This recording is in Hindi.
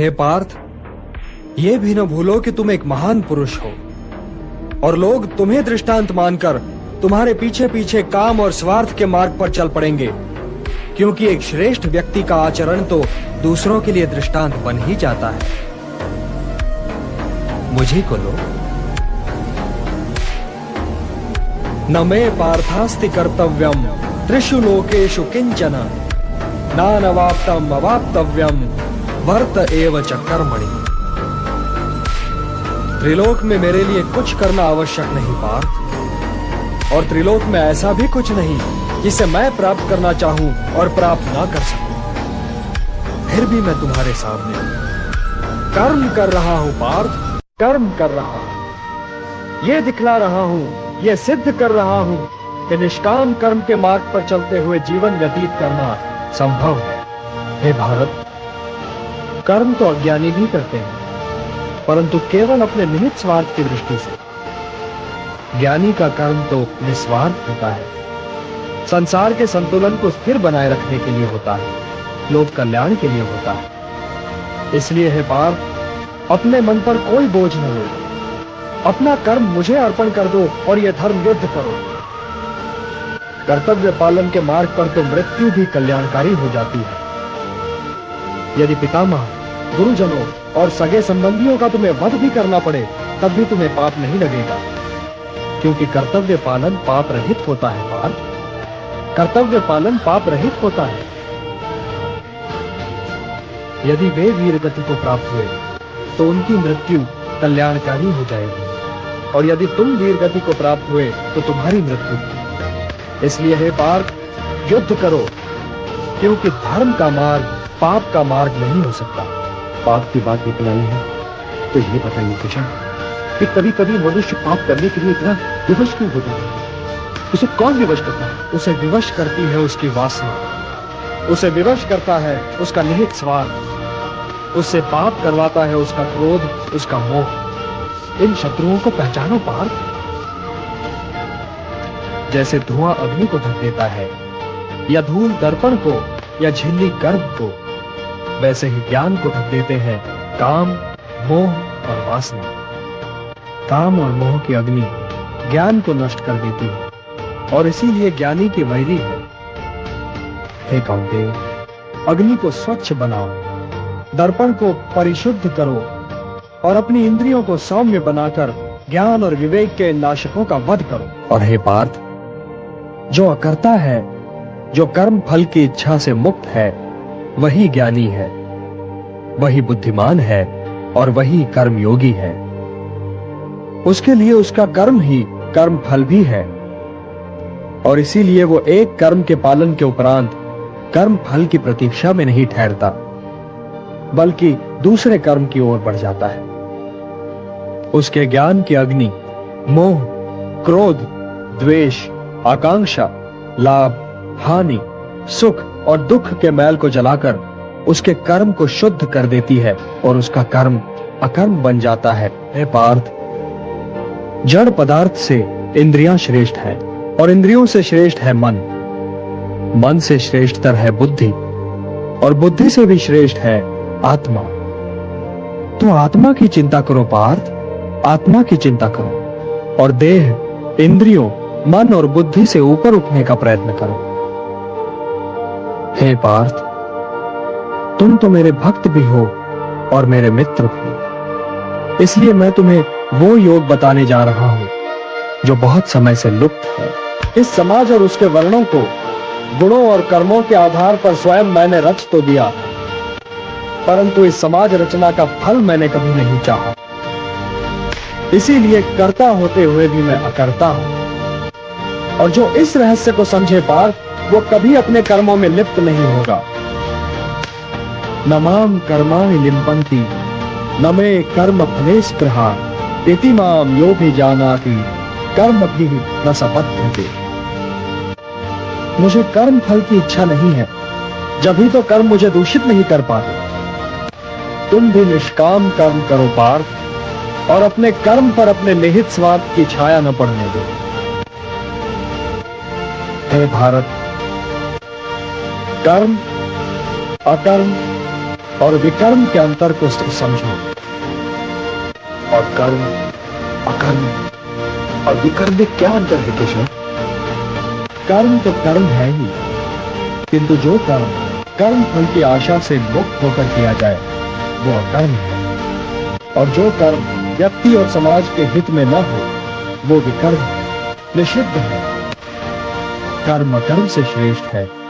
हे पार्थ, ये भी न भूलो कि तुम एक महान पुरुष हो और लोग तुम्हें दृष्टांत मानकर तुम्हारे पीछे पीछे काम और स्वार्थ के मार्ग पर चल पड़ेंगे, क्योंकि एक श्रेष्ठ व्यक्ति का आचरण तो दूसरों के लिए दृष्टांत बन ही जाता है। मुझे को लो। न मे पार्थास्ति कर्तव्यम त्रिषु लोकेषु किंचन नानवाप्तम अवाप्तव्यम वर्त एव च कर्मणि। त्रिलोक में मेरे लिए कुछ करना आवश्यक नहीं पार्थ, और त्रिलोक में ऐसा भी कुछ नहीं जिसे मैं प्राप्त करना चाहूं और प्राप्त ना कर सकूं। फिर भी मैं तुम्हारे सामने कर्म कर रहा हूं पार्थ, कर्म कर रहा हूं। ये दिखला रहा हूं, ये सिद्ध कर रहा हूं कि निष्काम कर्म के मार्ग पर चलते हुए जीवन व्यतीत करना संभव है। हे भारत, कर्म तो अज्ञानी भी करते हैं, परंतु केवल अपने निहित स्वार्थ की दृष्टि से। ज्ञानी का कर्म तो निस्वार्थ होता है, संसार के संतुलन को स्थिर बनाए रखने के लिए होता है, लोक कल्याण के लिए होता है। इसलिए हे पार्थ, अपने मन पर कोई बोझ न लो, अपना कर्म मुझे अर्पण कर दो और यह धर्म युद्ध करो। कर्तव्य पालन के मार्ग पर तो मृत्यु भी कल्याणकारी हो जाती है। यदि पितामह, गुरुजनों और सगे संबंधियों का तुम्हें वध भी करना पड़े, तब भी तुम्हें पाप नहीं लगेगा, क्योंकि कर्तव्य पालन पाप रहित होता है पार्थ। कर्तव्य पालन पाप रहित होता है। यदि वे वीर गति को प्राप्त हुए तो उनकी मृत्यु कल्याणकारी हो जाएगी, और यदि तुम वीर गति को प्राप्त हुए तो तुम्हारी मृत्यु। इसलिए हे पार्थ, युद्ध करो, क्योंकि धर्म का मार्ग पाप का मार्ग नहीं हो सकता। पाप की बात निकल आई है तो ये बताइए कृष्ण कि कभी कभी मनुष्य पाप करने के लिए इतना विवश क्यों होता है? उसे कौन विवश करता है? उसे विवश करती है उसकी वासना, उसे विवश करता है उसका निहित स्वार्थ, उससे पाप करवाता है उसका क्रोध, उसका मोह। इन शत्रुओं को पहचानो पार्थ। जैसे धुआं अग्नि को ढक देता है, या धूल दर्पण को, या झिल्ली गर्भ को, वैसे ही ज्ञान को ढक देते हैं काम, मोह और वासना। काम और मोह की अग्नि ज्ञान को नष्ट कर देती है, और इसीलिए ज्ञानी की वैरी है। हे कौन्तेय, अग्नि को स्वच्छ बनाओ, दर्पण को परिशुद्ध करो, और अपनी इंद्रियों को सौम्य बनाकर ज्ञान और विवेक के नाशकों का वध करो। और हे पार्थ, जो अकर्ता है, जो कर्म फल की इच्छा से मुक्त है, वही ज्ञानी है, वही बुद्धिमान है, और वही कर्मयोगी है। उसके लिए उसका कर्म ही कर्म फल भी है, और इसीलिए वो एक कर्म के पालन के उपरांत कर्म फल की प्रतीक्षा में नहीं ठहरता, बल्कि दूसरे कर्म की ओर बढ़ जाता है। उसके ज्ञान की अग्नि मोह, क्रोध, द्वेष, आकांक्षा, लाभ, हानि, सुख और दुख के मैल को जलाकर उसके कर्म को शुद्ध कर देती है, और उसका कर्म अकर्म बन जाता है। हे पार्थ, जड़ पदार्थ से इंद्रियां श्रेष्ठ है, और इंद्रियों से श्रेष्ठ है मन, मन से श्रेष्ठतर है बुद्धि, और बुद्धि से भी श्रेष्ठ है आत्मा। तो आत्मा की चिंता करो पार्थ, आत्मा की चिंता करो, और देह, इंद्रियों, मन और बुद्धि से ऊपर उठने का प्रयत्न करो। हे पार्थ, तुम तो मेरे भक्त भी हो और मेरे मित्र भी, इसलिए मैं तुम्हें वो योग बताने जा रहा हूं जो बहुत समय से लुप्त है। इस समाज और उसके वर्णों को गुणों और कर्मों के आधार पर स्वयं मैंने रच तो दिया, परंतु इस समाज रचना का फल मैंने कभी नहीं चाहा। इसीलिए कर्ता होते हुए भी मैं अकर्ता हूं, और जो इस रहस्य को समझे पार्थ, वो कभी अपने कर्मों में लिप्त नहीं होगा। न माम कर्माणि लिम्पन्ति न मे कर्म फले स्पृहा इति माम यो भी जानाति कर्म भी न स बध्यते। मुझे कर्म फल की इच्छा नहीं है, जब ही तो कर्म मुझे दूषित नहीं कर पाते। तुम भी निष्काम कर्म करो पार्थ, और अपने कर्म पर अपने निहित स्वार्थ की छाया न पड़ने दो। हे भारत, कर्म, अकर्म और विकर्म के अंतर को समझो। और कर्म, अकर्म और विकर्म में क्या अंतर है केशव? कर्म तो कर्म है ही, किंतु जो कर्म कर्म फल की आशा से मुक्त होकर किया जाए वो अकर्म है, और जो कर्म व्यक्ति और समाज के हित में न हो वो विकर्म है, निषिद्ध है। कर्म अकर्म से श्रेष्ठ है।